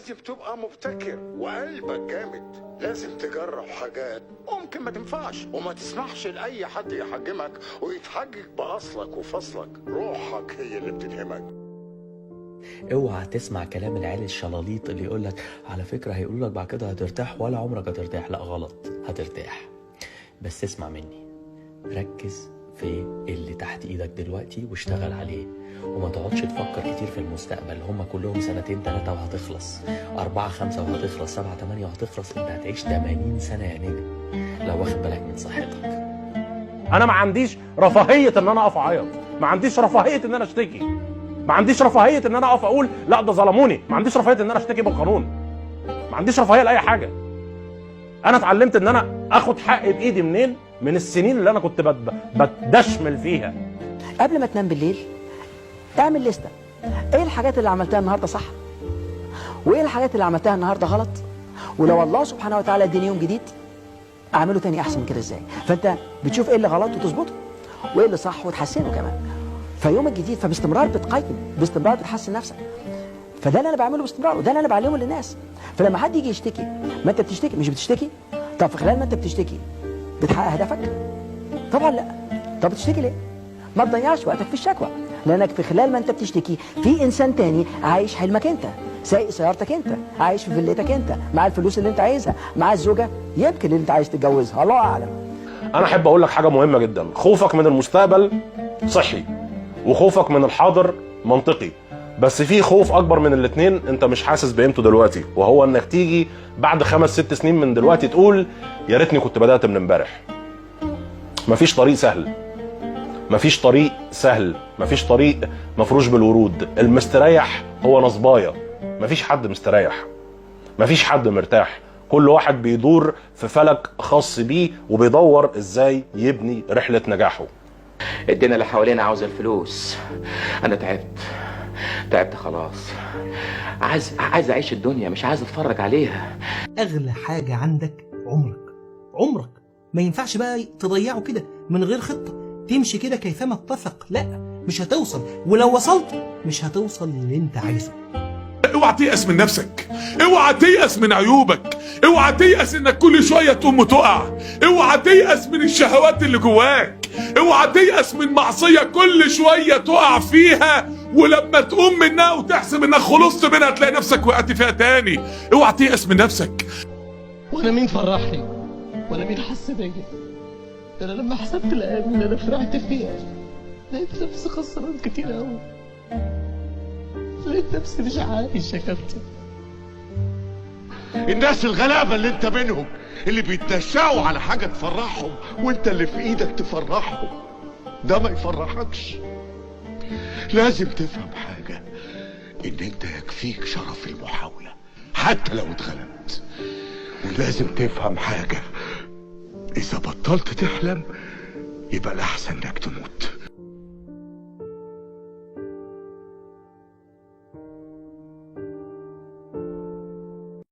لازم تبقى مبتكر وقلبك جامد. لازم تجرب حاجات ممكن ما تنفعش، وما تسمحش لأي حد يحجمك ويتحجج بأصلك وفصلك. روحك هي اللي بتلهمك. اوعى تسمع كلام العيال الشلاليط اللي يقولك على فكرة هيقولوا لك بعد كده هترتاح، ولا عمرك هترتاح. لا غلط، هترتاح. بس اسمع مني، ركز في اللي تحت ايدك دلوقتي واشتغل عليه، وما تقعدش تفكر كتير في المستقبل. هما كلهم 2 3 وهتخلص، 4 5 وهتخلص، 7 8 وهتخلص. انت هتعيش 80 سنة يا نجم لو واخد بالك من صحتك. انا ما عنديش رفاهية ان انا اقف اعيط، ما عنديش رفاهية ان انا اشتكي، ما عنديش رفاهية ان انا اقف اقول لا ده ظلموني، ما عنديش رفاهية ان انا اشتكي بالقانون، ما عنديش رفاهية لاي حاجة. انا اتعلمت ان انا اخد حقي بايدي منين؟ من السنين اللي انا كنت بتدشمل فيها. قبل ما تنام بالليل اعمل لستة، ايه الحاجات اللي عملتها النهارده صح وايه الحاجات اللي عملتها النهارده غلط، ولو الله سبحانه وتعالى اداني يوم جديد اعمله تاني احسن من كده ازاي. فانت بتشوف ايه اللي غلط وتظبطه وايه اللي صح وتحسنه كمان. فيوم الجديد فباستمرار بتقيم، باستمرار بتحسن نفسك. فده اللي انا بعمله باستمرار، وده اللي انا بعلمه للناس. فلما حد يجي يشتكي، ما انت بتشتكي مش بتشتكي؟ طب في خلال ما انت بتشتكي بتحقق هدفك؟ طبعا لا. طب بتشتكي ليه؟ ما تضيعش وقتك في الشكوى، لانك في خلال ما انت بتشتكي في انسان تاني عايش حلمك انت، سايق سيارتك انت، عايش في فيلتك انت، مع الفلوس اللي انت عايزها، مع الزوجه يمكن اللي انت عايز تتجوزها، الله اعلم. انا احب اقول لك حاجه مهمه جدا، خوفك من المستقبل صحي وخوفك من الحاضر منطقي، بس في خوف اكبر من الاثنين انت مش حاسس بقيمته دلوقتي، وهو انك تيجي بعد 5 6 سنين من دلوقتي تقول يا ريتني كنت بدات من امبارح. مفيش طريق سهل، مفيش طريق سهل، مفيش طريق مفروش بالورود. المستريح هو نصبايا، مفيش حد مستريح، مفيش حد مرتاح. كل واحد بيدور في فلك خاص بيه وبيدور ازاي يبني رحلة نجاحه. الدنيا اللي حوالينا عاوزة الفلوس. انا تعبت خلاص. عايز اعيش الدنيا، مش عايز اتفرج عليها. اغلى حاجة عندك عمرك ما ينفعش بقى تضيعه كده من غير خطة، تمشي كده كيفما اتفق. لا مش هتوصل، ولو وصلت مش هتوصل للي انت عايزه. اوعى تيأس من نفسك، اوعى تيأس من عيوبك، اوعى تيأس انك كل شوية تقوم وتقع، اوعى تيأس من الشهوات اللي جواك، اوعى تيأس من معصية كل شوية تقع فيها ولما تقوم منها وتحسب انك خلصت منها تلاقي نفسك وقعت فيها تاني. اوعى تيأس من نفسك. وانا مين فرحني ولا مين حس بيا؟ انا لما حسبت الايام اللي انا فرحت فيها لقيت نفسي خسران كتير قوي، لقيت نفسي مش عايش يا كابتن. الناس الغلابة اللي انت بينهم اللي بيتنشأوا على حاجة تفرحهم وانت اللي في ايدك تفرحهم، ده ما يفرحكش. لازم تفهم حاجة، ان انت يكفيك شرف المحاولة حتى لو اتغلبت. ولازم تفهم حاجة، اذا بطلت تحلم يبقى الاحسن انك تموت.